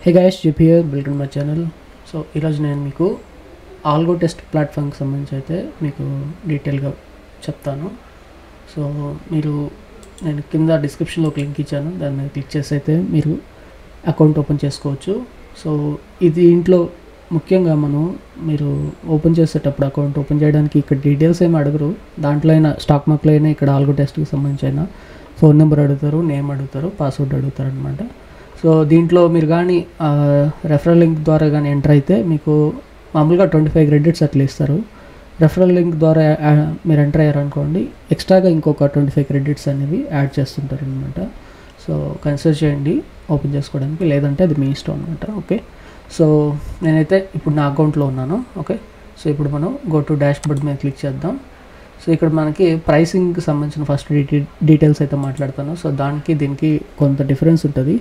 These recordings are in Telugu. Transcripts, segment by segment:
Hey guys, zip here, welcome my channel. So ఈరోజు నేను మీకు ఆల్గో టెస్ట్ ప్లాట్ఫామ్కి సంబంధించి అయితే మీకు డీటెయిల్గా చెప్తాను. సో నేను కింద డిస్క్రిప్షన్లో ఒక లింక్ ఇచ్చాను, దాన్ని క్లిక్ చేసి అయితే మీరు అకౌంట్ ఓపెన్ చేసుకోవచ్చు. సో ఇది ఇంట్లో ముఖ్యంగా మీరు ఓపెన్ చేసేటప్పుడు అకౌంట్ ఓపెన్ చేయడానికి ఇక్కడ డీటెయిల్స్ ఏమి అడగరు. దాంట్లో అయినా స్టాక్ మార్కెట్లో అయినా ఇక్కడ ఆల్గో టెస్ట్కి సంబంధించి అయినా ఫోన్ నెంబర్ అడుగుతారు, నేమ్ అడుగుతారు, పాస్వర్డ్ అడుగుతారు అనమాట. సో దీంట్లో మీరు కానీ రెఫరల్ లింక్ ద్వారా కానీ ఎంటర్ అయితే మీకు మామూలుగా 25 క్రెడిట్స్ అట్లా ఇస్తారు. రెఫరల్ లింక్ ద్వారా మీరు ఎంటర్ అయ్యారనుకోండి, ఎక్స్ట్రాగా ఇంకొక 25 క్రెడిట్స్ అనేవి యాడ్ చేస్తుంటారు అనమాట. సో కన్సిడర్ చేయండి ఓపెన్ చేసుకోవడానికి, లేదంటే అది మీ ఇష్టం అనమాట. ఓకే, సో నేనైతే ఇప్పుడు నా అకౌంట్లో ఉన్నాను. ఓకే, సో ఇప్పుడు మనం గో టు డాష్ బోర్డ్ మీద క్లిక్ చేద్దాం. సో ఇక్కడ మనకి ప్రైసింగ్కి సంబంధించిన ఫస్ట్ డీటెయిల్స్ అయితే మాట్లాడతాను. సో దీనికి కొంత డిఫరెన్స్ ఉంటుంది.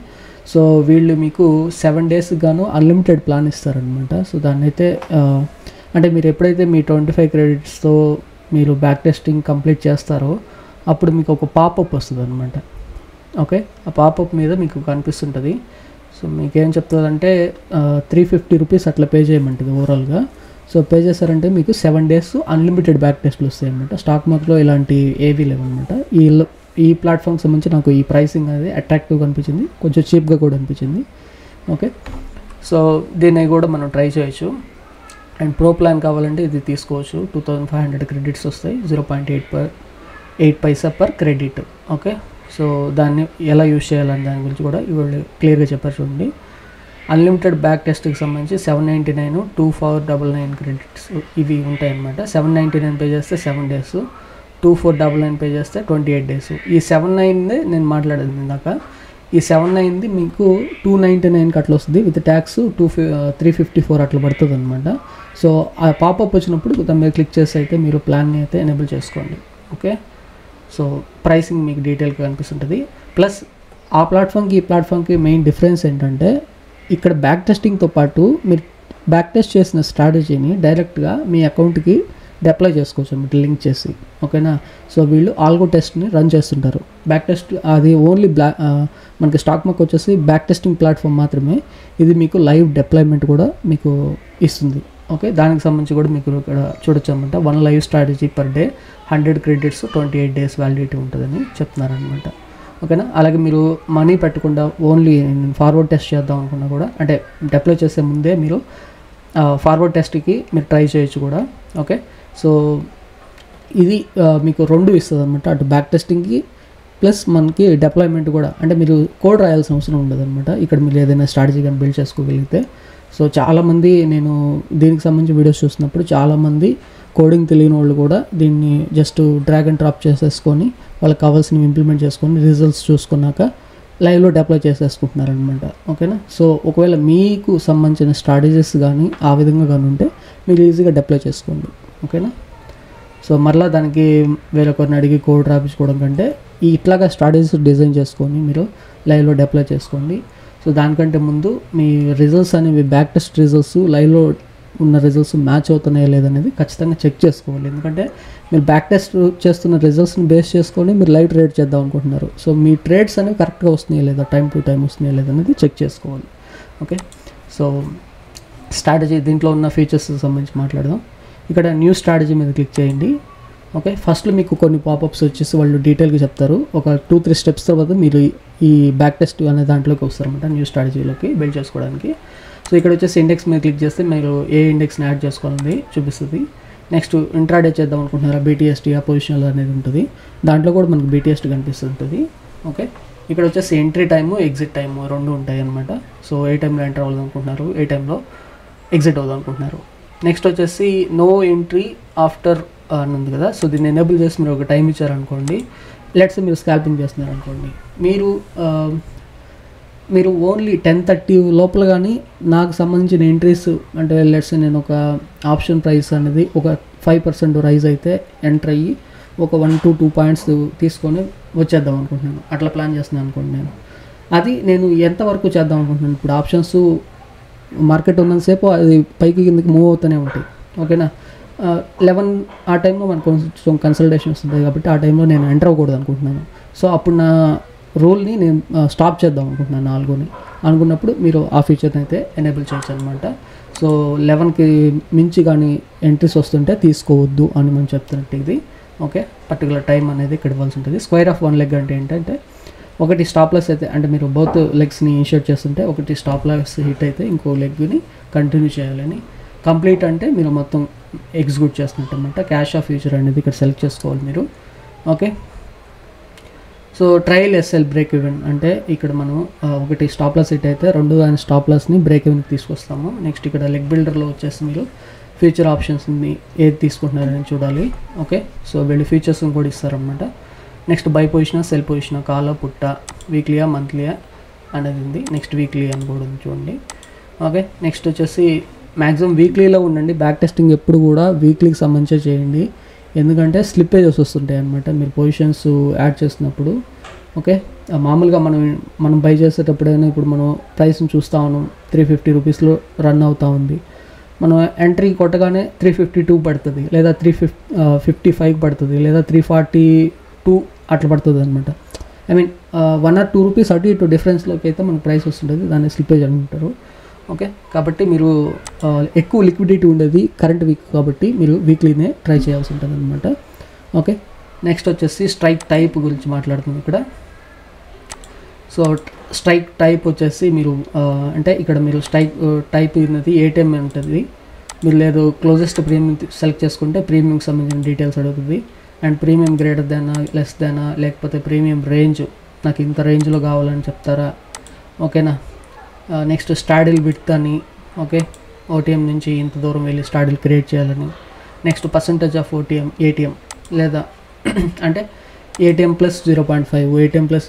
సో వీళ్ళు మీకు 7 days గాను అన్లిమిటెడ్ ప్లాన్ ఇస్తారనమాట. సో దాన్ని అయితే అంటే మీరు ఎప్పుడైతే మీ 25 క్రెడిట్స్తో మీరు బ్యాక్ టెస్టింగ్ కంప్లీట్ చేస్తారో అప్పుడు మీకు ఒక పాపప్ వస్తుంది అనమాట. ఓకే, ఆ పాపప్ మీద మీకు కనిపిస్తుంటుంది. సో మీకేం చెప్తుందంటే 350 రూపీస్ అట్లా పే చేయమంటుంది ఓవరాల్గా. సో పే చేశారంటే మీకు 7 days అన్లిమిటెడ్ బ్యాక్ టెస్ట్లు వస్తాయి అనమాట. స్టాక్ మార్కెట్లో ఇలాంటి ఏవీ లేవన్నమాట. ఈ ప్లాట్ఫామ్కి సంబంధించి నాకు ఈ ప్రైసింగ్ అనేది అట్రాక్టివ్గా అనిపించింది, కొంచెం చీప్గా కూడా అనిపించింది. ఓకే, సో దీన్ని కూడా మనం ట్రై చేయొచ్చు. అండ్ ప్రో ప్లాన్ కావాలంటే ఇది తీసుకోవచ్చు. 2500 క్రెడిట్స్ వస్తాయి, 0.8 పైసా పర్ క్రెడిట్. ఓకే, సో దాన్ని ఎలా యూజ్ చేయాలని దాని గురించి కూడా ఇవాళ క్లియర్గా చెప్పారు చూడండి. అన్లిమిటెడ్ బ్యాక్ టెస్ట్కి సంబంధించి 799, 2499 క్రెడిట్స్ ఇవి ఉంటాయి అన్నమాట. 799 పే చేస్తే 7 days, 2499 పే చేస్తే 28 days. ఈ 79 నేను మాట్లాడేది ఇందాక. ఈ 79 మీకు 299 అట్లా వస్తుంది, విత్ ట్యాక్స్ 354 అట్లా పడుతుంది అనమాట. సో ఆ పాపప్ వచ్చినప్పుడు దాని మీద క్లిక్ చేసి అయితే మీరు ప్లాన్ని అయితే ఎనేబుల్ చేసుకోండి. ఓకే, సో ప్రైసింగ్ మీకు డీటెయిల్గా కనిపిస్తుంటుంది. ప్లస్ ఆ ప్లాట్ఫామ్కి ఈ ప్లాట్ఫామ్కి మెయిన్ డిఫరెన్స్ ఏంటంటే ఇక్కడ బ్యాక్ టెస్టింగ్తో పాటు మీరు బ్యాక్ టెస్ట్ చేసిన స్ట్రాటజీని డైరెక్ట్గా మీ అకౌంట్కి డిప్లాయ్ చేసుకోవచ్చు అన్నమాట, లింక్ చేసి. ఓకేనా, సో వీళ్ళు ఆల్గో టెస్ట్ని రన్ చేస్తుంటారు. బ్యాక్ టెస్ట్ అది ఓన్లీ మనకి స్టాక్ మార్కెట్ వచ్చేసి బ్యాక్ టెస్టింగ్ ప్లాట్ఫామ్ మాత్రమే. ఇది మీకు లైవ్ డిప్లాయ్మెంట్ కూడా మీకు ఇస్తుంది. ఓకే, దానికి సంబంధించి కూడా మీకు ఇక్కడ చూడొచ్చు అనమాట. 1 live strategy per day, 100 credits, 28 days validity ఉంటుందని చెప్తున్నారనమాట. ఓకేనా, అలాగే మీరు మనీ పెట్టకుండా ఓన్లీ ఫార్వర్డ్ టెస్ట్ చేద్దాం అనుకున్నా కూడా, అంటే డిప్లాయ్ చేసే ముందే మీరు ఫార్వర్డ్ టెస్ట్కి మీరు ట్రై చేయొచ్చు కూడా. ఓకే, సో ఇది మీకు 2 ఇస్తుంది అనమాట, అటు బ్యాక్ టెస్టింగ్కి ప్లస్ మనకి డిప్లాయ్మెంట్ కూడా. అంటే మీరు కోడ్ రాయాల్సిన అవసరం ఉండదు అనమాట ఇక్కడ మీరు ఏదైనా స్ట్రాటజీ కానీ బిల్డ్ చేసుకోగలిగితే. సో చాలామంది నేను దీనికి సంబంధించి వీడియోస్ చూసినప్పుడు చాలామంది కోడింగ్ తెలియని వాళ్ళు కూడా దీన్ని జస్ట్ డ్రాగ్ అండ్ డ్రాప్ చేసేసుకొని వాళ్ళకి కావాల్సినవి ఇంప్లిమెంట్ చేసుకొని రిజల్ట్స్ చూసుకున్నాక లైవ్లో డిప్లాయ్ చేసేసుకుంటున్నారనమాట. ఓకేనా, సో ఒకవేళ మీకు సంబంధించిన స్ట్రాటజీస్ కానీ ఆ విధంగా కానీ ఉంటే మీరు ఈజీగా డిప్లాయ్ చేసుకోండి. ఓకేనా, సో మరలా దానికి వేరొకరిని అడిగి కోడ్ రాపించుకోవడం కంటే ఇట్లాగా స్ట్రాటజీస్ డిజైన్ చేసుకొని మీరు లైవ్లో డిప్లాయ్ చేసుకోండి. సో దానికంటే ముందు మీ రిజల్ట్స్ అనేవి బ్యాక్ టెస్ట్ రిజల్ట్స్ లైవ్లో ఉన్న రిజల్ట్స్ మ్యాచ్ అవుతున్నాయా లేదనేది ఖచ్చితంగా చెక్ చేసుకోవాలి. ఎందుకంటే మీరు బ్యాక్ టెస్ట్ చేస్తున్న రిజల్ట్స్ని బేస్ చేసుకొని మీరు లైవ్ ట్రేడ్ చేద్దాం అనుకుంటున్నారు. సో మీ ట్రేడ్స్ అనేవి కరెక్ట్గా వస్తున్నాయా లేదా, టైం టు టైం వస్తున్నాయా లేదనేది చెక్ చేసుకోవాలి. ఓకే, సో స్ట్రాటజీ దీంట్లో ఉన్న ఫీచర్స్ సంబంధించి మాట్లాడదాం. ఇక్కడ న్యూ స్ట్రాటజీ మీద క్లిక్ చేయండి. ఓకే, ఫస్ట్లో మీకు కొన్ని పాపప్స్ వచ్చేసి వాళ్ళు డీటెయిల్గా చెప్తారు. ఒక 2-3 steps తర్వాత మీరు ఈ బ్యాక్ టెస్ట్ అనే దాంట్లోకి వస్తారన్నమాట, న్యూ స్ట్రాటజీలోకి బిల్డ్ చేసుకోవడానికి. సో ఇక్కడ వచ్చేసి ఇండెక్స్ మీద క్లిక్ చేస్తే మీరు ఏ ఇండెక్స్ని యాడ్ చేసుకోవాలని చూపిస్తుంది. నెక్స్ట్ ఇంట్రాడే చేద్దాం అనుకుంటున్నారా, BTST పొజిషనల్ అనేది ఉంటుంది, దాంట్లో కూడా మనకు BTST కనిపిస్తుంటుంది. ఓకే, ఇక్కడ వచ్చేసి ఎంట్రీ టైము, ఎగ్జిట్ టైము 2 ఉంటాయి అనమాట. సో ఏ టైంలో ఎంటర్ అవ్వదాం అనుకుంటున్నారు, ఏ టైంలో ఎగ్జిట్ అవుదాం అనుకుంటున్నారు. నెక్స్ట్ వచ్చేసి నో ఎంట్రీ ఆఫ్టర్ అని ఉంది కదా. సో దీన్ని ఎనేబుల్ చేసి మీరు ఒక టైం ఇచ్చారనుకోండి, లెట్స్ మీరు స్కాల్పింగ్ చేస్తున్నారు అనుకోండి, మీరు ఓన్లీ 10:30 లోపల కానీ నాకు సంబంధించిన ఎంట్రీస్ అంటే లెట్స్ నేను ఒక ఆప్షన్ ప్రైస్ అనేది ఒక 5% రైజ్ అయితే ఎంటర్ అయ్యి ఒక 1 to 2 points తీసుకొని వచ్చేద్దాం అనుకుంటున్నాను, అట్లా ప్లాన్ చేస్తున్నాను అనుకోండి. అది నేను ఎంతవరకు చేద్దాం అనుకుంటున్నాను. ఇప్పుడు ఆప్షన్స్ మార్కెట్ ఉన్నంతసేపు అది పైకి కిందకి మూవ్ అవుతూనే ఉంటాయి. ఓకేనా, 11 ఆ టైంలో మనకు కొంచెం కన్సల్టేషన్ వస్తుంది కాబట్టి ఆ టైంలో నేను ఎంటర్ అవ్వకూడదు అనుకుంటున్నాను. సో అప్పుడు నా రూల్ని నేను స్టాప్ చేద్దాం అనుకుంటున్నాను 4ని అనుకున్నప్పుడు మీరు ఆ ఫీచర్ని అయితే ఎనేబుల్ చేయొచ్చు అనమాట. సో 11కి మించి కానీ ఎంట్రీస్ వస్తుంటే తీసుకోవద్దు అని మనం చెప్తున్నట్టు ఇది. ఓకే, పర్టికులర్ టైం అనేది ఇక్కడ ఇవ్వాల్సి ఉంటుంది. స్క్వేర్ ఆఫ్ 1 లెగ్ అంటే ఏంటంటే ఒకటి స్టాప్ లాస్ అయితే అంటే మీరు బోత్ లెగ్స్ని ఇన్షర్ట్ చేస్తుంటే ఒకటి స్టాప్ లాస్ హిట్ అయితే ఇంకో లెగ్ని కంటిన్యూ చేయాలని. కంప్లీట్ అంటే మీరు మొత్తం ఎగ్జిక్యూట్ చేస్తున్నట్టు అనమాట. క్యాష్ ఆఫ్ ఫ్యూచర్ అనేది ఇక్కడ సెలెక్ట్ చేసుకోవాలి మీరు. Okay, so trail SL break even అంటే ఇక్కడ మనం ఒకటి స్టాప్ లాస్ హిట్ అయితే 2 దాని స్టాప్ లాస్ని బ్రేక్ ఈవెన్కి తీసుకొస్తాము. నెక్స్ట్ ఇక్కడ లెగ్ బిల్డర్లో వచ్చేసి మీరు ఫీచర్ ఆప్షన్స్ని ఏది తీసుకుంటున్నారని చూడాలి. ఓకే, సో వీళ్ళు ఫీచర్స్ని కూడా ఇస్తారనమాట. Next by position, cell position, కాల పుట్ట, వీక్లీయా మంత్లీయా అనేది ఉంది. నెక్స్ట్ వీక్లీ అని కూడా ఉంది చూడండి. ఓకే, నెక్స్ట్ వచ్చేసి మ్యాక్సిమం వీక్లీలో ఉండండి. బ్యాక్ టెస్టింగ్ ఎప్పుడు కూడా వీక్లీకి సంబంధించి చేయండి, ఎందుకంటే స్లిప్పేజెస్ వస్తుంటాయి అనమాట మీరు పొజిషన్స్ యాడ్ చేసినప్పుడు. ఓకే, మామూలుగా మనం బై చేసేటప్పుడైనా ఇప్పుడు మనం ప్రైస్ని చూస్తూ ఉన్నాం 350 రూపీస్లో రన్ అవుతూ ఉంది. మనం ఎంట్రీ కొట్టగానే 352 పడుతుంది, లేదా 355 పడుతుంది, లేదా 342 అట్లా పడుతుంది అనమాట. ఐ మీన్ 1 or 2 రూపీస్ అటు ఇటు డిఫరెన్స్లోకి అయితే మనకు ప్రైస్ వస్తుంటుంది, దాన్ని స్లిప్పేజ్ అంటారు. ఓకే, కాబట్టి మీరు ఎక్కువ లిక్విడిటీ ఉండేది కరెంట్ వీక్ కాబట్టి మీరు వీక్లీనే ట్రై చేయాల్సి ఉంటుంది అనమాట. ఓకే, నెక్స్ట్ వచ్చేసి స్ట్రైక్ టైప్ గురించి మాట్లాడుతుంది ఇక్కడ. సో స్ట్రైక్ టైప్ వచ్చేసి మీరు అంటే ఇక్కడ మీరు స్ట్రైక్ టైప్ అనేది ఏటీఎం ఉంటుంది. మీరు లేదు క్లోజెస్ట్ ప్రీమియం సెలెక్ట్ చేసుకుంటే ప్రీమియంకి సంబంధించిన డీటెయిల్స్ అడుగుతుంది. అండ్ ప్రీమియం గ్రేటర్ దానా లెస్ దానా లేకపోతే ప్రీమియం రేంజ్ నాకు ఇంత రేంజ్లో కావాలని చెప్తారా. ఓకేనా, నెక్స్ట్ స్టాడిల్ విడ్త్ అని. ఓకే, ఓటీఎం నుంచి ఇంత దూరం వెళ్ళి స్టాడిల్ క్రియేట్ చేయాలని. నెక్స్ట్ పర్సంటేజ్ ఆఫ్ ఏటీఎం లేదా అంటే ATM plus 0.5, ATM plus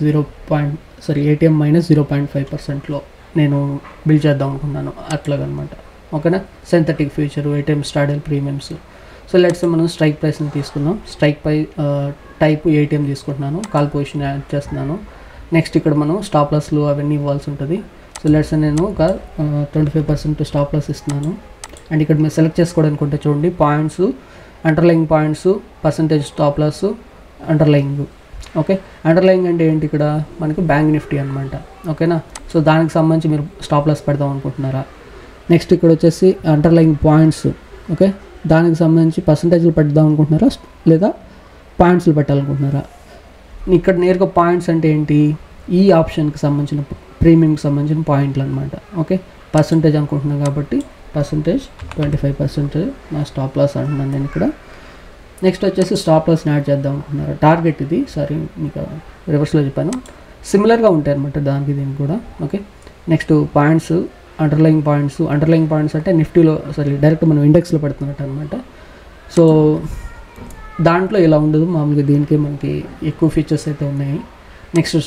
ATM minus 0.5%లో నేను బిల్ చేద్దాం అనుకున్నాను అట్లాగనమాట. ఓకేనా, synthetic future, ATM straddle premiums. So let's మనం స్ట్రైక్ ప్రైస్ని తీసుకుందాం. స్ట్రైక్ పై టైప్ ఏటీఎం తీసుకుంటున్నాను, కాల్ పొజిషన్ యాడ్ చేస్తున్నాను. నెక్స్ట్ ఇక్కడ మనం స్టాప్ లాస్లు అవన్నీ ఇవ్వాల్సి ఉంటుంది. సో లెట్స్ నేను ఒక 25% స్టాప్ లాస్ ఇస్తున్నాను. అండ్ ఇక్కడ మీరు సెలెక్ట్ చేసుకోవడానికి చూడండి points, underlying points, percentage stop loss, underlying. Okay, underlying అంటే ఏంటి ఇక్కడ మనకి బ్యాంక్ నిఫ్టీ అనమాట. ఓకేనా, సో దానికి సంబంధించి మీరు స్టాప్ లాస్ పెడదాం అనుకుంటున్నారా. నెక్స్ట్ ఇక్కడ వచ్చేసి అండర్లయింగ్ పాయింట్స్. ఓకే, దానికి సంబంధించి పర్సంటేజ్లు పెడదాం అనుకుంటున్నారా లేదా పాయింట్స్లు పెట్టాలనుకుంటున్నారా. ఇక్కడ నేరుగా పాయింట్స్ అంటే ఏంటి, ఈ ఆప్షన్కి సంబంధించిన ప్రీమియంకి సంబంధించిన పాయింట్లు అనమాట. ఓకే, పర్సంటేజ్ అనుకుంటున్నాను కాబట్టి పర్సంటేజ్ 25% నా స్టాప్ లాస్ అంటున్నాను నేను ఇక్కడ. నెక్స్ట్ వచ్చేసి స్టాప్ లాస్ని యాడ్ చేద్దాం అనుకుంటున్నారు. టార్గెట్ ఇది, సారీ మీకు రివర్స్లో చెప్పాను, సిమిలర్గా ఉంటాయి అనమాట దానికి దీనికి కూడా. Okay, next points, underlying points అంటే నిఫ్టీలో డైరెక్ట్ మనం ఇండెక్స్లో పెడుతున్నట్టు అనమాట. సో దాంట్లో ఇలా ఉండదు, మామూలుగా దీనికి మనకి ఎక్కువ ఫీచర్స్ అయితే ఉన్నాయి. నెక్స్ట్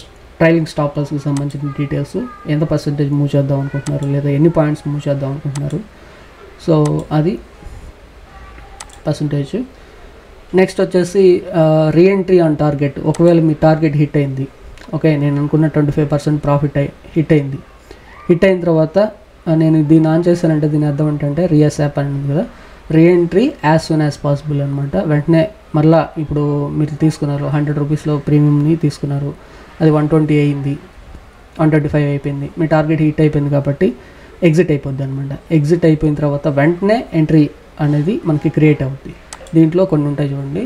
ట్రైలింగ్ స్టాప్ లాస్కి సంబంధించిన డీటెయిల్స్, ఎంత పర్సెంటేజ్ మూవ్ చేద్దాం అనుకుంటున్నారు లేదా ఎన్ని పాయింట్స్ మూవ్ చేద్దాం అనుకుంటున్నారు, సో అది పర్సంటేజ్. నెక్స్ట్ వచ్చేసి రీఎంట్రీ ఆన్ టార్గెట్. ఒకవేళ మీ టార్గెట్ హిట్ అయింది, ఓకే నేను అనుకున్న 25% ప్రాఫిట్ హిట్ అయింది. హిట్ అయిన తర్వాత నేను దీన్ని ఆన్ చేశానంటే దీని అర్థం ఏంటంటే రియస్ యాప్ అని ఉంది కదా, reentry as soon as possible అనమాట. వెంటనే మళ్ళీ ఇప్పుడు మీరు తీసుకున్నారు 100 రూపీస్లో ప్రీమియంని తీసుకున్నారు, అది 120 అయింది, 125 అయిపోయింది, మీ టార్గెట్ హిట్ అయిపోయింది కాబట్టి ఎగ్జిట్ అయిపోద్ది అనమాట. ఎగ్జిట్ అయిపోయిన తర్వాత వెంటనే ఎంట్రీ అనేది మనకి క్రియేట్ అవుద్ది. దీంట్లో కొన్ని ఉంటాయి చూడండి,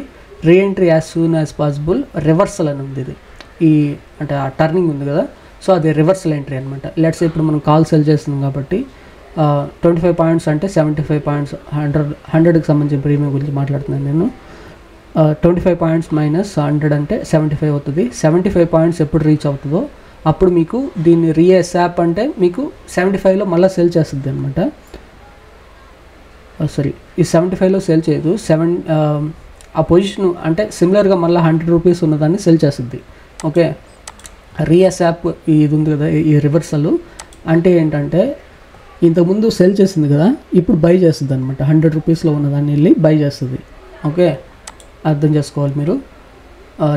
reentry as soon as possible, reversal అని ఉంది. ఇది ఈ అంటే ఆ టర్నింగ్ ఉంది కదా, సో అది రివర్సల్ ఎంట్రీ అనమాట. లెట్స్ ఇప్పుడు మనం కాల్ సెల్ చేస్తున్నాం కాబట్టి 25 పాయింట్స్ అంటే 75 పాయింట్స్, 100కి సంబంధించిన ప్రీమియం గురించి మాట్లాడుతున్నాను నేను. 25 పాయింట్స్ మైనస్ 100 అంటే 75 అవుతుంది. 75 పాయింట్స్ ఎప్పుడు రీచ్ అవుతుందో అప్పుడు మీకు దీన్ని రీఎస్ యాప్ అంటే మీకు 75లో మళ్ళీ సేల్ చేస్తుంది అనమాట. సారీ, ఈ 75లో సేల్ చేయదు, ఆ పొజిషన్ అంటే సిమిలర్గా మళ్ళీ 100 రూపీస్ ఉన్నదాన్ని సేల్ చేస్తుంది. ఓకే, రీఎస్ యాప్ ఇది ఉంది కదా, ఈ రివర్సల్ అంటే ఏంటంటే ఇంతకుముందు సేల్ చేసింది కదా, ఇప్పుడు బై చేస్తుంది అనమాట. 100 రూపీస్లో ఉన్నదాన్ని వెళ్ళి బై చేస్తుంది. ఓకే, అర్థం చేసుకోవాలి మీరు.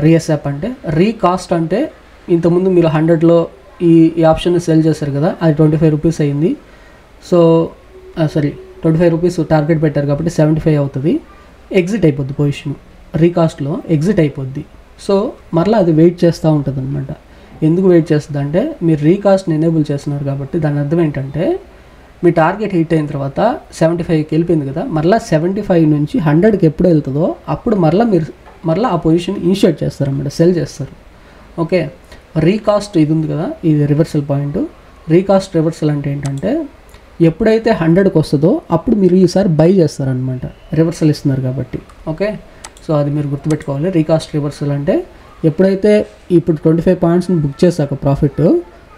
రీఎస్ యాప్ అంటే రీకాస్ట్ అంటే ఇంతకుముందు మీరు 100లో ఈ ఆప్షన్ సేల్ చేశారు కదా, అది 25 రూపీస్ అయింది. సో 25 రూపీస్ టార్గెట్ పెట్టారు కాబట్టి 75 అవుతుంది. ఎగ్జిట్ అయిపోద్ది, పొజిషన్ రీకాస్ట్లో ఎగ్జిట్ అయిపోద్ది. సో మరలా అది వెయిట్ చేస్తూ ఉంటుంది అనమాట. ఎందుకు వెయిట్ చేస్తుంది అంటే మీరు రీకాస్ట్ని ఎనేబుల్ చేస్తున్నారు కాబట్టి దాని అర్థం ఏంటంటే మీ టార్గెట్ హిట్ అయిన తర్వాత 75కి వెళ్ళిపోయింది కదా, మరలా 75 నుంచి 100కి ఎప్పుడు వెళ్తుందో అప్పుడు మరలా ఆ పొజిషన్ ఇనిషియేట్ చేస్తారన్నమాట, సెల్ చేస్తారు. ఓకే, రీకాస్ట్ ఇది ఉంది కదా, ఇది రివర్సల్ పాయింట్. రీకాస్ట్ రివర్సల్ అంటే ఏంటంటే ఎప్పుడైతే 100కి వస్తుందో అప్పుడు మీరు ఈసారి బై చేస్తారనమాట, రివర్సల్ ఇస్తున్నారు కాబట్టి. ఓకే, సో అది మీరు గుర్తుపెట్టుకోవాలి. రీకాస్ట్ రివర్సల్ అంటే ఎప్పుడైతే ఇప్పుడు 25 పాయింట్స్ని బుక్ చేశాక ప్రాఫిట్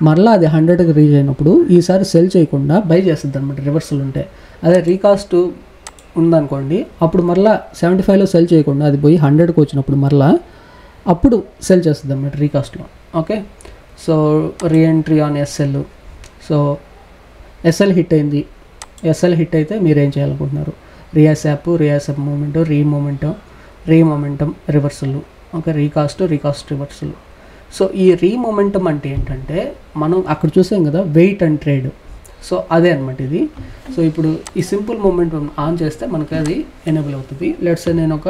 మరలా అది 100కి రీచ్ అయినప్పుడు ఈసారి సెల్ చేయకుండా బై చేస్తుంది అనమాట, రివర్సల్ ఉంటే. అదే రీకాస్ట్ ఉందనుకోండి, అప్పుడు మరలా 75లో సెల్ చేయకుండా అది పోయి 100కి వచ్చినప్పుడు మరలా అప్పుడు సెల్ చేస్తుంది అనమాట రీకాస్ట్లో. Okay, so re-entry on SL. So SL hit అయింది. ఎస్ఎల్ హిట్ అయితే మీరు ఏం చేయాలనుకుంటున్నారు? రీయాసప్ movement, re momentum reversal. Okay, recast reversal. So ఈ రీమొమెంటం అంటే ఏంటంటే మనం అక్కడ చూసాం కదా వెయిట్ అండ్ ట్రేడ్, సో అదే అనమాట ఇది. సో ఇప్పుడు ఈ సింపుల్ మూమెంటం ఆన్ చేస్తే మనకి అది ఎనేబుల్ అవుతుంది. లెట్స్ నేను ఒక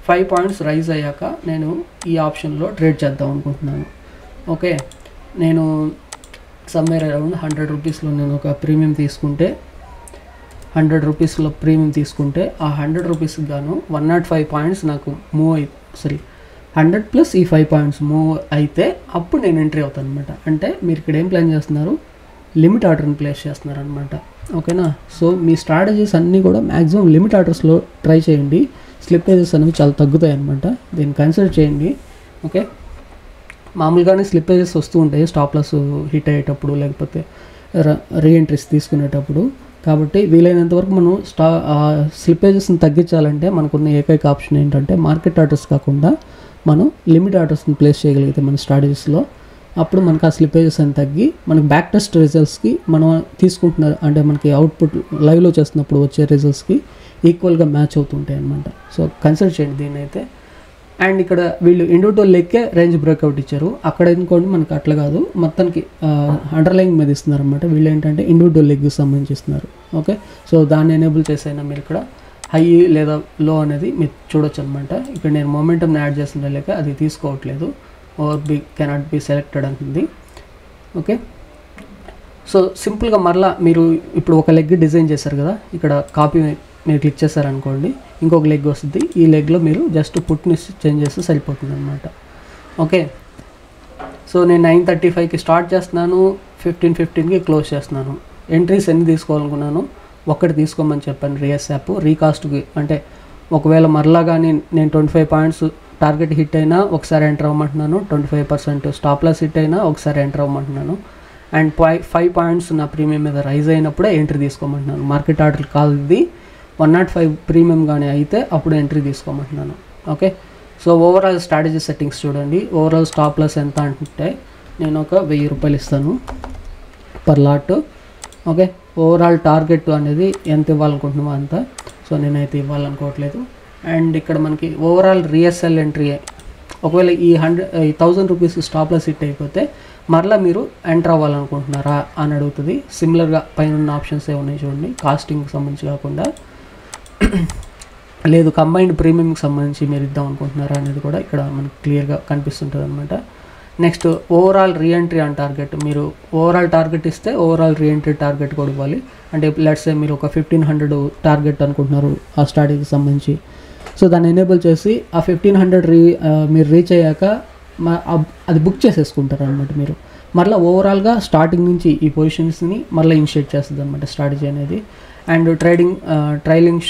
5 పాయింట్స్ రైజ్ అయ్యాక నేను ఈ ఆప్షన్లో ట్రేడ్ చేద్దాం అనుకుంటున్నాను. ఓకే, నేను సమ్వేర్ అరౌండ్ 100 రూపీస్లో నేను ఒక ప్రీమియం తీసుకుంటే 100 రూపీస్లో ప్రీమియం తీసుకుంటే ఆ 100 రూపీస్కి గాను 105 పాయింట్స్ నాకు మూవ్ 100 ప్లస్ ఈ 5 పాయింట్స్ మూవ్ అయితే అప్పుడు నేను ఎంట్రీ అవుతాను అనమాట. అంటే మీరు ఇక్కడ ఏం ప్లాన్ చేస్తున్నారు? లిమిట్ ఆర్డర్ని ప్లేస్ చేస్తున్నారు అనమాట. ఓకేనా, సో మీ స్ట్రాటజీస్ అన్నీ కూడా మ్యాక్సిమం లిమిట్ ఆర్డర్స్లో ట్రై చేయండి. స్లిప్పేజెస్ అనేవి చాలా తగ్గుతాయి అనమాట, దీన్ని కన్సిడర్ చేయండి. ఓకే, మామూలుగానే స్లిప్పేజెస్ వస్తూ ఉంటాయి స్టాప్ లాస్ హిట్ అయ్యేటప్పుడు లేకపోతే రీఎంట్రీస్ తీసుకునేటప్పుడు. కాబట్టి వీలైనంత వరకు మనం స్లిప్పేజెస్ని తగ్గించాలంటే మనకున్న ఏకైక ఆప్షన్ ఏంటంటే మార్కెట్ ఆర్డర్స్ కాకుండా మనం లిమిట్ ఆర్డర్స్ని ప్లేస్ చేయగలిగితే మన స్ట్రాటజీస్లో అప్పుడు మనకు ఆ స్లిప్పేజెస్ అని తగ్గి మనకి బ్యాక్ టెస్ట్ రిజల్ట్స్కి మనం తీసుకుంటున్నారు అంటే మనకి అవుట్పుట్ లైవ్లో చేస్తున్నప్పుడు వచ్చే రిజల్ట్స్కి ఈక్వల్గా మ్యాచ్ అవుతుంటాయి అనమాట. సో కన్సిడర్ చేయండి దీన్ని అయితే. అండ్ ఇక్కడ వీళ్ళు ఇండివిజువల్ లెక్కే రేంజ్ బ్రేక్అవుట్ ఇచ్చారు. అక్కడ ఎందుకోండి మనకి అట్లా కాదు, మొత్తానికి అండర్లైన్ మీద ఇస్తున్నారు అనమాట. వీళ్ళు ఏంటంటే ఇండివిజువల్ లెగ్కి సంబంధించి ఇస్తున్నారు. ఓకే, సో దాన్ని ఎనేబుల్ చేసైనా మీరు ఇక్కడ హై లేదా లో అనేది మీరు చూడొచ్చు అనమాట. ఇక్కడ నేను మొమెంటమ్ని యాడ్ చేస్తున్న లేక అది తీసుకోవట్లేదు, over B cannot be selected అంటుంది. ఓకే, సో సింపుల్గా మరలా మీరు ఇప్పుడు ఒక లెగ్ డిజైన్ చేశారు కదా, ఇక్కడ కాపీ మీరు క్లిక్ చేశారనుకోండి ఇంకొక లెగ్ వస్తుంది. ఈ లెగ్లో మీరు జస్ట్ పుట్ని చేంజ్ చేస్తే సరిపోతుంది అనమాట. ఓకే, సో నేను 9:35కి స్టార్ట్ చేస్తున్నాను, 15:15కి క్లోజ్ చేస్తున్నాను. ఎంట్రీస్ ఎన్ని తీసుకోవాలనుకున్నాను? ఒకటి తీసుకోమని చెప్పాను రీయాసప్. రీకాస్ట్కి అంటే ఒకవేళ మరలా కానీ నేను 25 పాయింట్స్ టార్గెట్ హిట్ అయినా ఒకసారి ఎంటర్ అవ్వమంటున్నాను, 25% స్టాప్ లాస్ హిట్ అయినా ఒకసారి ఎంటర్ అవ్వమంటున్నాను. అండ్ 5 పాయింట్స్ నా ప్రీమియం మీద రైజ్ అయినప్పుడే ఎంట్రీ తీసుకోమంటున్నాను. మార్కెట్ ఆర్డర్ కాదు ఇది, 105 ప్రీమియం కానీ అయితే అప్పుడు ఎంట్రీ తీసుకోమంటున్నాను. Okay, so overall strategy settings చూడండి. ఓవరాల్ స్టాప్ లాస్ ఎంత అంటే నేను ఒక 1000 రూపాయలు ఇస్తాను per lot. Okay, overall target అనేది ఎంత ఇవ్వాలనుకుంటున్నామో అంత, సో నేనైతే ఇవ్వాలనుకోవట్లేదు. అండ్ ఇక్కడ మనకి ఓవరాల్ రీఎస్ఎల్ ఎంట్రీ ఒకవేళ ఈ 1000 రూపీస్ స్టాప్ లాస్ హిట్ అయిపోతే మరలా మీరు ఎంటర్ అవ్వాలనుకుంటున్నారా అని అడుగుతుంది. సిమిలర్గా పైన ఉన్న ఆప్షన్స్ ఏ ఉన్నాయి చూడండి, కాస్టింగ్కి సంబంధించి కాకుండా లేదు కంబైన్డ్ ప్రీమియంకి సంబంధించి మీరు ఇద్దాం అనుకుంటున్నారా అనేది కూడా ఇక్కడ మనకు క్లియర్గా కనిపిస్తుంటుంది అనమాట. Next overall reentry on target, మీరు ఓవరాల్ టార్గెట్ ఇస్తే ఓవరాల్ రీఎంట్రీ టార్గెట్ కూడా ఇవ్వాలి. అంటే లెట్స్ సే మీరు ఒక 1500 టార్గెట్ అనుకుంటున్నారు ఆ స్ట్రాటజీకి సంబంధించి, సో దాన్ని ఎనేబుల్ చేసి ఆ 1500 మీరు రీచ్ అయ్యాక అది బుక్ చేసేసుకుంటారు అనమాట. మీరు మరలా ఓవరాల్గా స్టార్టింగ్ నుంచి ఈ పొజిషన్స్ని మరలా ఇనిషియేట్ చేస్తుంది అనమాట స్ట్రాటజీ అనేది. అండ్ ట్రైలింగ్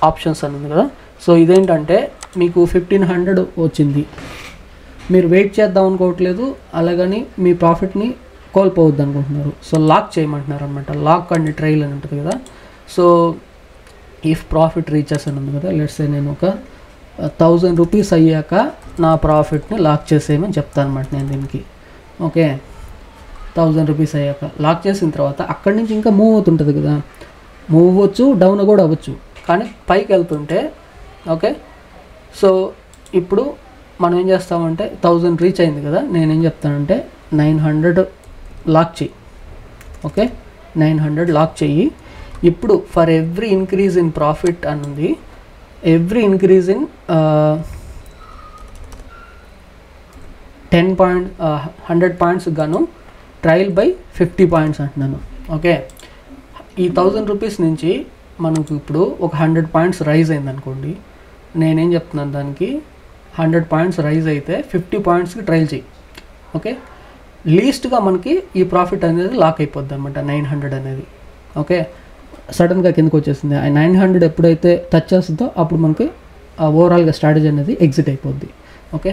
ఆప్షన్స్ అని ఉంది కదా, సో ఇదేంటంటే మీకు 1500 వచ్చింది, మీరు వెయిట్ చేద్దాం అనుకోవట్లేదు, అలాగని మీ ప్రాఫిట్ని కోల్పోవద్దు అనుకుంటున్నారు, సో లాక్ చేయమంటున్నారు అనమాట. లాక్ అండ్ ట్రైల్ అని ఉంటుంది కదా, సో ఇఫ్ ప్రాఫిట్ రీచెస్ అని ఉంది కదా, లెట్స్ సే నేను ఒక 1000 రూపీస్ అయ్యాక నా ప్రాఫిట్ని లాక్ చేసేయమని చెప్తాను అనమాట నేను దీనికి. ఓకే, 1000 రూపీస్ అయ్యాక లాక్ చేసిన తర్వాత అక్కడి నుంచి ఇంకా మూవ్ అవుతుంటుంది కదా, మూవ్ అవ్వచ్చు డౌన్ కూడా అవ్వచ్చు, కానీ పైకి వెళ్తుంటే. ఓకే, సో ఇప్పుడు మనం ఏం చేస్తామంటే 1000 రీచ్ అయింది కదా, నేనేం చెప్తానంటే 900 లాక్ చెయ్యి. ఓకే, 900 లాక్ చెయ్యి. ఇప్పుడు for every increase in profit అని ఉంది, ఎవ్రీ ఇంక్రీజ్ ఇన్ 100 పాయింట్స్ గాను ట్రయల్ బై 50 పాయింట్స్ అంటున్నాను. ఓకే, ఈ 1000 రూపీస్ నుంచి మనకు ఇప్పుడు ఒక 100 పాయింట్స్ రైజ్ అయింది అనుకోండి. నేనేం చెప్తున్నాను, దానికి 100 పాయింట్స్ రైజ్ అయితే 50 పాయింట్స్కి ట్రయల్ చేయి. ఓకే, లీస్ట్గా మనకి ఈ ప్రాఫిట్ అనేది లాక్ అయిపోద్ది అనమాట 900 అనేది. ఓకే, సడన్గా కిందకు వచ్చేసింది. ఆ 900 ఎప్పుడైతే టచ్ చేస్తుందో అప్పుడు మనకి ఓవరాల్గా స్ట్రాటజీ అనేది ఎగ్జిట్ అయిపోద్ది. ఓకే,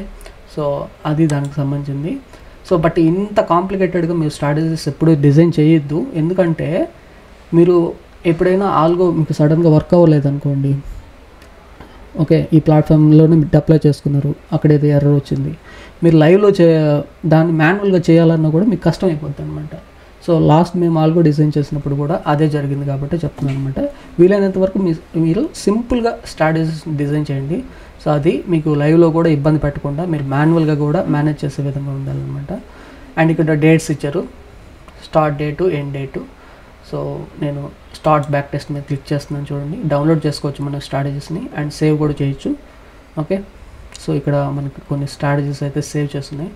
సో అది దానికి సంబంధించింది. సో బట్ ఇంత కాంప్లికేటెడ్గా మీరు స్ట్రాటజీస్ ఎప్పుడు డిజైన్ చేయొద్దు. ఎందుకంటే మీరు ఎప్పుడైనా ఆల్గో మీకు సడన్గా వర్క్ అవ్వలేదు అనుకోండి. ఓకే, ఈ ప్లాట్ఫామ్లోనే మీరు అప్లై చేసుకున్నారు, అక్కడ ఏదో ఎర్రర్ వచ్చింది, మీరు లైవ్లో దాన్ని మాన్యువల్గా చేయాలన్నా కూడా మీకు కష్టం అయిపోద్ది అనమాట. సో లాస్ట్ మేము ఆల్గో డిజైన్ చేసినప్పుడు కూడా అదే జరిగింది కాబట్టి చెప్తున్నాను అనమాట. వీలైనంత వరకు మీరు సింపుల్గా స్ట్రాటజీస్ డిజైన్ చేయండి. సో అది మీకు లైవ్లో కూడా ఇబ్బంది పెట్టకుండా మీరు మాన్యువల్గా కూడా మేనేజ్ చేసే విధంగా ఉండాలన్నమాట. అండ్ ఇక్కడ డేట్స్ ఇచ్చారు, start date, end date. So నేను స్టార్ట్ బ్యాక్ టెస్ట్ మీద క్లిక్ చేస్తున్నాను, చూడండి. డౌన్లోడ్ చేసుకోవచ్చు మన స్ట్రాటజీస్ని అండ్ సేవ్ కూడా చేయొచ్చు. ఓకే, సో ఇక్కడ మనకి కొన్ని స్ట్రాటజీస్ అయితే సేవ్ చేస్తున్నాయి.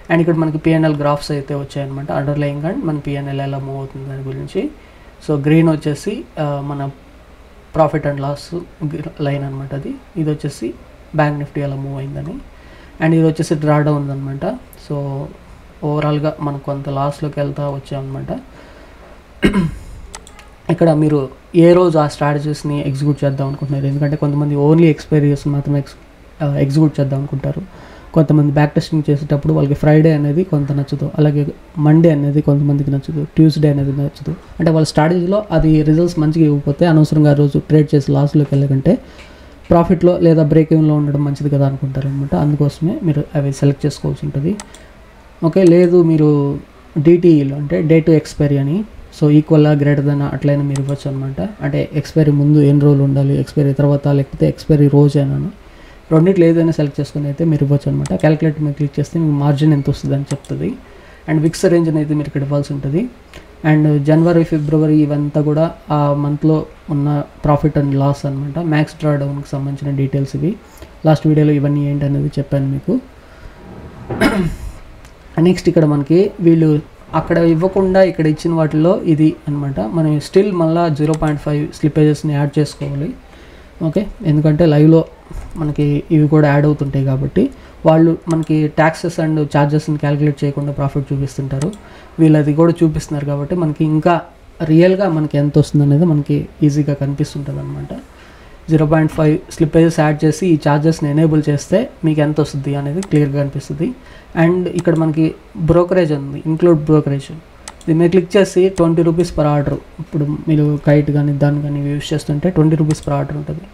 అండ్ ఇక్కడ మనకి పిఎన్ఎల్ గ్రాఫ్స్ అయితే వచ్చాయన్నమాట, అండర్లైయింగ్ అండ్ మన పిఎన్ఎల్ ఎలా మూవ్ అవుతుంది దాని గురించి. సో గ్రీన్ వచ్చేసి మన ప్రాఫిట్ అండ్ లాస్ లైన్ అనమాట. ఇది వచ్చేసి బ్యాంక్ నిఫ్టీ ఎలా మూవ్ అయిందని. అండ్ ఇది వచ్చేసి డ్రా డౌన్ అనమాట. సో ఓవరాల్గా మనకు కొంత లాస్లోకి వెళ్తా వచ్చామన్నమాట. ఇక్కడ మీరు ఏ రోజు ఆ స్ట్రాటజీస్ని ఎగ్జిక్యూట్ చేద్దాం అనుకుంటున్నారు. ఎందుకంటే కొంతమంది ఓన్లీ ఎక్స్పైరీస్ మాత్రమే ఎగ్జిక్యూట్ చేద్దాం అనుకుంటారు. కొంతమంది బ్యాక్ టెస్టింగ్ చేసేటప్పుడు వాళ్ళకి ఫ్రైడే అనేది కొంత నచ్చదు, అలాగే మండే అనేది కొంతమందికి నచ్చదు, ట్యూస్డే అనేది నచ్చదు. అంటే వాళ్ళ స్ట్రాటజీలో అది రిజల్ట్స్ మంచిగా ఇవ్వకపోతే అనవసరంగా ఆ రోజు ట్రేడ్ చేసి లాస్లోకి వెళ్ళకంటే ప్రాఫిట్లో లేదా బ్రేక్ ఈవెన్లో ఉండడం మంచిది కదా అనుకుంటారు అనమాట. అందుకోసమే మీరు అవి సెలెక్ట్ చేసుకోవాల్సి ఉంటుంది. ఓకే, లేదు మీరు డిటిఈలో అంటే డే టు ఎక్స్పైరీ అని, సో ఈక్వల్గా గ్రేటర్ దెన్ అట్లయినా మీరు ఇవ్వచ్చు అనమాట. అంటే ఎక్స్పైరీ ముందు ఎన్ని రోజులు ఉండాలి, ఎక్స్పైరీ తర్వాత, లేకపోతే ఎక్స్పైరీ రోజేనా, రెండింటిలో ఏదైనా సెలెక్ట్ చేసుకుని అయితే మీరు ఇవ్వచ్చు అనమాట. క్యాలిక్యులేట్ మీద క్లిక్ చేస్తే మీకు మార్జిన్ ఎంత వస్తుంది అని చెప్తుంది. అండ్ విక్స్ రేంజ్ అనేది మీరు ఇక్కడ ఇవ్వాల్సి ఉంటుంది. అండ్ జనవరి, ఫిబ్రవరి ఇవంతా కూడా ఆ మంత్లో ఉన్న ప్రాఫిట్ అండ్ లాస్ అనమాట. మ్యాక్స్ డ్రా డౌన్కి సంబంధించిన డీటెయిల్స్ ఇవి. లాస్ట్ వీడియోలో ఇవన్నీ ఏంటి అనేది చెప్పాను మీకు. నెక్స్ట్ ఇక్కడ మనకి వీళ్ళు అక్కడ ఇవ్వకుండా ఇక్కడ ఇచ్చిన వాటిలో ఇది అనమాట. మనం స్టిల్ మళ్ళీ 0.5 స్లిప్పేజెస్ని యాడ్ చేసుకోవాలి. ఓకే, ఎందుకంటే లైవ్లో మనకి ఇవి కూడా యాడ్ అవుతుంటాయి కాబట్టి వాళ్ళు మనకి ట్యాక్సెస్ అండ్ ఛార్జెస్ని క్యాలిక్యులేట్ చేయకుండా ప్రాఫిట్ చూపిస్తుంటారు. వీళ్ళు అది కూడా చూపిస్తున్నారు కాబట్టి మనకి ఇంకా రియల్గా మనకి ఎంత వస్తుంది అనేది మనకి ఈజీగా కనిపిస్తుంటుంది అనమాట. 0.5 స్లిప్పేజెస్ యాడ్ చేసి ఈ ఛార్జెస్ని ఎనేబుల్ చేస్తే మీకు ఎంత వస్తుంది అనేది క్లియర్గా కనిపిస్తుంది. అండ్ ఇక్కడ మనకి బ్రోకరేజ్ ఉంది, ఇంక్లూడ్ బ్రోకరేజ్. దీని మీద క్లిక్ చేసి 20 రూపీస్ పర్ ఆర్డర్. ఇప్పుడు మీరు కైట్ కానీ దాన్ని కానీ యూజ్ చేస్తుంటే 20 రూపీస్ పర్ ఆర్డర్ ఉంటుంది.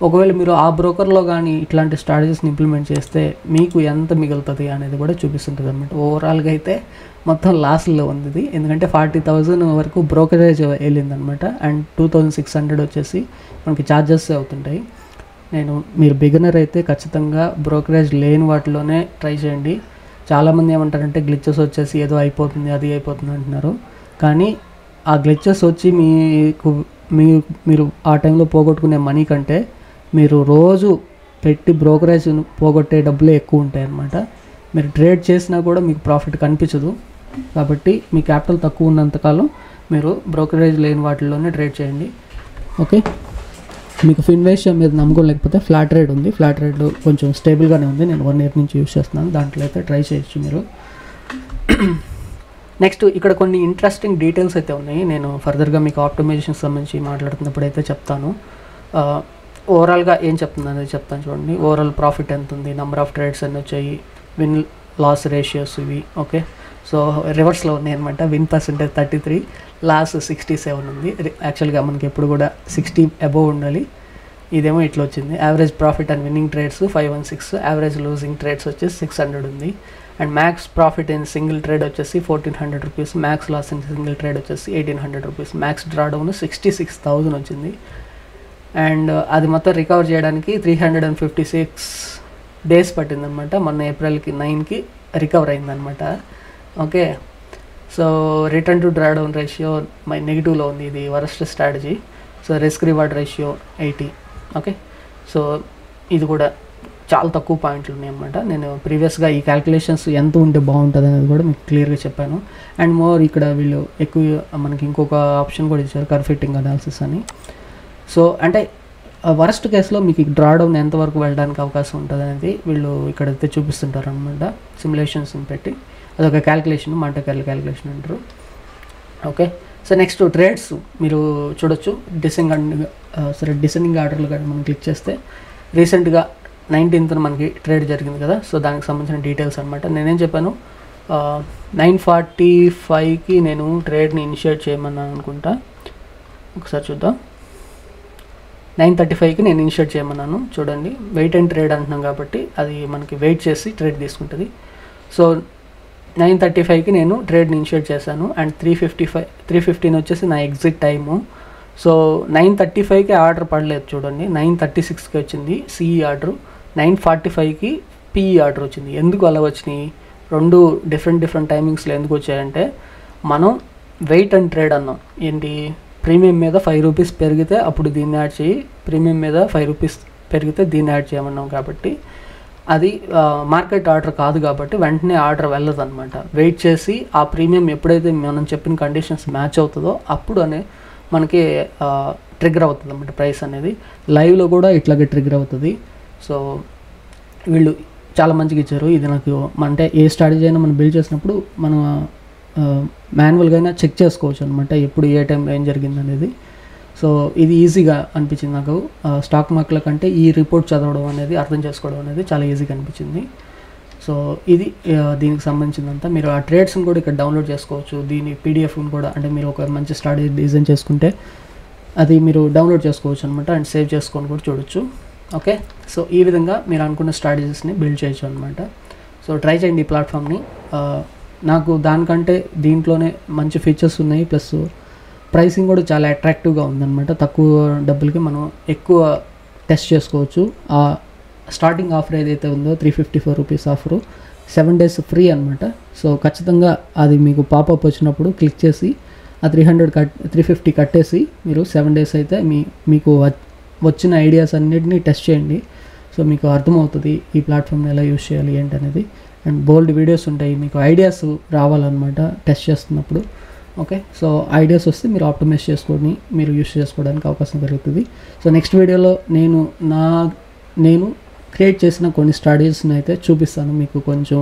ఒకవేళ మీరు ఆ బ్రోకర్లో కానీ ఇట్లాంటి స్ట్రాటజీస్ని ఇంప్లిమెంట్ చేస్తే మీకు ఎంత మిగులుతుంది అనేది కూడా చూపిస్తుంటుంది అనమాట. ఓవరాల్గా అయితే మొత్తం లాస్లో ఉంది ఇది, ఎందుకంటే 40,000 వరకు బ్రోకరేజ్ వెళ్ళిందనమాట. అండ్ 2,600 వచ్చేసి మనకి ఛార్జెస్ అవుతుంటాయి. మీరు బిగినర్ అయితే ఖచ్చితంగా బ్రోకరేజ్ లేని వాటిలోనే ట్రై చేయండి. చాలామంది ఏమంటారంటే గ్లిచెస్ వచ్చేసి ఏదో అయిపోతుంది, అది అయిపోతుంది అంటున్నారు. కానీ ఆ గ్లిచెస్ వచ్చి మీరు ఆ టైంలో పోగొట్టుకునే మనీ కంటే మీరు రోజు పెట్టి బ్రోకరేజ్ పోగొట్టే డబ్బులే ఎక్కువ ఉంటాయి అన్నమాట. మీరు ట్రేడ్ చేసినా కూడా మీకు ప్రాఫిట్ కనిపించదు. కాబట్టి మీ క్యాపిటల్ తక్కువ ఉన్నంతకాలం మీరు బ్రోకరేజ్ లేని వాటిల్లోనే ట్రేడ్ చేయండి. ఓకే, మీకు ఫిన్వేషియా మీద నమ్మకం లేకపోతే ఫ్లాట్ రేట్ ఉంది. ఫ్లాట్ రేట్ కొంచెం స్టేబుల్గానే ఉంది. నేను 1 ఇయర్ నుంచి యూస్ చేస్తున్నాను. దాంట్లో అయితే ట్రై చేయొచ్చు మీరు. నెక్స్ట్ ఇక్కడ కొన్ని ఇంట్రెస్టింగ్ డీటెయిల్స్ అయితే ఉన్నాయి. నేను ఫర్దర్గా మీకు ఆప్టిమైజేషన్ సంబంధించి మాట్లాడుతున్నప్పుడు అయితే చెప్తాను. ఓవరాల్గా ఏం చెప్తుంది అనేది చెప్తాను చూడండి. ఓవరాల్ ప్రాఫిట్ ఎంత ఉంది, నెంబర్ ఆఫ్ ట్రేడ్స్ అన్నీ వచ్చాయి, విన్ లాస్ రేషియోస్ ఇవి. ఓకే, సో రివర్స్లో ఉన్నాయి అనమాట. విన్ పర్సెంటేజ్ 33, లాస్ 67 ఉంది. యాక్చువల్గా మనకి ఎప్పుడు కూడా 60 అబోవ్ ఉండాలి. ఇదేమో ఇట్లా వచ్చింది. Average profit and winning trades 516, average losing trades వచ్చేసి 600 ఉంది. And max profit in single trade వచ్చేసి 1,400 rupees, max loss in single trade వచ్చేసి 1,800 రూపీస్, మ్యాక్స్ డ్రా డౌన్ 66,000 వచ్చింది. అండ్ అది మొత్తం రికవర్ చేయడానికి 356 డేస్ పట్టిందనమాట. మొన్న ఏప్రిల్కి 9కి రికవర్ అయిందనమాట. Okay, so return to draw down ratio నెగిటివ్లో ఉంది. ఇది worst strategy. So risk reward ratio 80. Okay, so ఇది కూడా చాలా తక్కువ పాయింట్లు ఉన్నాయన్నమాట. నేను ప్రీవియస్గా ఈ క్యాలిక్యులేషన్స్ ఎంత ఉంటే బాగుంటుంది అనేది కూడా మీకు క్లియర్గా చెప్పాను. అండ్ మోర్ ఇక్కడ వీళ్ళు ఎక్కువ మనకి ఇంకొక ఆప్షన్ కూడా ఇచ్చారు, కర్వ్ ఫిట్టింగ్ అనాలిసిస్ అని. సో అంటే వరస్ట్ కేసులో మీకు డ్రా డౌన్ ఎంతవరకు వెళ్ళడానికి అవకాశం ఉంటుంది అనేది వీళ్ళు ఇక్కడైతే చూపిస్తుంటారు అనమాట, సిమ్యులేషన్స్ని పెట్టి. అదొక క్యాలిక్యులేషన్, మాంటే కార్లో క్యాలిక్యులేషన్ అంటారు. ఓకే, సో నెక్స్ట్ ట్రేడ్స్ మీరు చూడొచ్చు. డిసెండింగ్ ఆర్డర్లు కానీ మనం క్లిక్ చేస్తే రీసెంట్గా 19th మనకి ట్రేడ్ జరిగింది కదా, సో దానికి సంబంధించిన డీటెయిల్స్ అనమాట. నేనేం చెప్పాను, 9:45కి నేను ట్రేడ్ని ఇనిషియేట్ చేయమన్నాను అనుకుంటా. ఒకసారి చూద్దాం. 9:35కి నేను ఇనిషియేట్ చేయమన్నాను. చూడండి, వెయిట్ అండ్ ట్రేడ్ అంటున్నాం కాబట్టి అది మనకి వెయిట్ చేసి ట్రేడ్ తీసుకుంటుంది. సో 9:35కి నేను ట్రేడ్ని ఇనిషియేట్ చేశాను. అండ్ 3:15 వచ్చేసి నా ఎగ్జిట్ టైము. సో 9:35కి ఆర్డర్ పడలేదు చూడండి, 9:36కి వచ్చింది సిఈ ఆర్డర్, 9:45కి పిఈ ఆర్డర్ వచ్చింది. ఎందుకు అలా వచ్చినాయి? రెండు డిఫరెంట్ టైమింగ్స్లో ఎందుకు వచ్చాయంటే, మనం వెయిట్ అండ్ ట్రేడ్ అన్నాం. ఏంటి, ప్రీమియం మీద 5 రూపీస్ పెరిగితే అప్పుడు దీన్ని యాడ్ చేయి, ప్రీమియం మీద 5 రూపీస్ పెరిగితే దీన్ని యాడ్ చేయమన్నాం. కాబట్టి అది మార్కెట్ ఆర్డర్ కాదు కాబట్టి వెంటనే ఆర్డర్ వెళ్ళదు అనమాట. వెయిట్ చేసి ఆ ప్రీమియం ఎప్పుడైతే మనం చెప్పిన కండిషన్స్ మ్యాచ్ అవుతుందో అప్పుడు మనకి ట్రిగ్గర్ అవుతుంది అన్నమాట ప్రైస్ అనేది. లైవ్లో కూడా ఇట్లాగే ట్రిగ్గర్ అవుతుంది. సో వీళ్ళు చాలా మంచిగా ఇచ్చారు. ఇది నాకు అంటే ఏ స్ట్రాటజీ అయినా మనం బిల్డ్ చేసినప్పుడు మనం మాన్యువల్గా అయినా చెక్ చేసుకోవచ్చు అనమాట, ఎప్పుడు ఏ టైంలో ఏం జరిగింది అనేది. సో ఇది ఈజీగా అనిపించింది నాకు. స్టాక్ మార్కెట్ల కంటే ఈ రిపోర్ట్ చదవడం అనేది, అర్థం చేసుకోవడం అనేది చాలా ఈజీగా అనిపించింది. సో ఇది దీనికి సంబంధించిందంతా. మీరు ఆ ట్రేడ్స్ని కూడా ఇక్కడ డౌన్లోడ్ చేసుకోవచ్చు. దీని పీడిఎఫ్ని కూడా, అంటే మీరు ఒక మంచి స్ట్రాటజీ డిజైన్ చేసుకుంటే అది మీరు డౌన్లోడ్ చేసుకోవచ్చు అనమాట. అండ్ సేవ్ చేసుకొని కూడా చూడొచ్చు. ఓకే, సో ఈ విధంగా మీరు అనుకున్న స్ట్రాటజీస్ని బిల్డ్ చేయొచ్చు అనమాట. సో ట్రై చేయండి ఈ ప్లాట్ఫామ్ని. నాకు దానికంటే దీంట్లోనే మంచి ఫీచర్స్ ఉన్నాయి, ప్లస్ ప్రైసింగ్ కూడా చాలా అట్రాక్టివ్గా ఉందన్నమాట. తక్కువ డబ్బులకి మనం ఎక్కువ టెస్ట్ చేసుకోవచ్చు. ఆ స్టార్టింగ్ ఆఫర్ ఏదైతే ఉందో 354 రూపీస్ ఆఫరు, 7 days ఫ్రీ అనమాట. సో ఖచ్చితంగా అది మీకు పాపప్ వచ్చినప్పుడు క్లిక్ చేసి ఆ 350 కట్టేసి మీరు 7 days అయితే మీకు వచ్చిన ఐడియాస్ అన్నిటినీ టెస్ట్ చేయండి. సో మీకు అర్థమవుతుంది ఈ ప్లాట్ఫామ్ని ఎలా యూస్ చేయాలి ఏంటనేది. అండ్ బోల్డ్ వీడియోస్ ఉంటాయి, మీకు ఐడియాస్ రావాలన్నమాట టెస్ట్ చేస్తున్నప్పుడు. ఓకే, సో ఐడియాస్ వస్తే మీరు ఆప్టిమైజ్ చేసుకొని మీరు యూస్ చేసుకోవడానికి అవకాశం కలుగుతుంది. సో నెక్స్ట్ వీడియోలో నేను క్రియేట్ చేసిన కొన్ని స్ట్రాటజీస్ని అయితే చూపిస్తాను మీకు. కొంచెం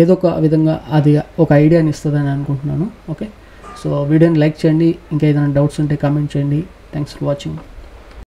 ఏదో ఒక విధంగా అది ఒక ఐడియాని ఇస్తుందని అనుకుంటున్నాను. ఓకే, సో వీడియోని లైక్ చేయండి. ఇంకా ఏదైనా డౌట్స్ ఉంటే కామెంట్ చేయండి. Thanks for watching.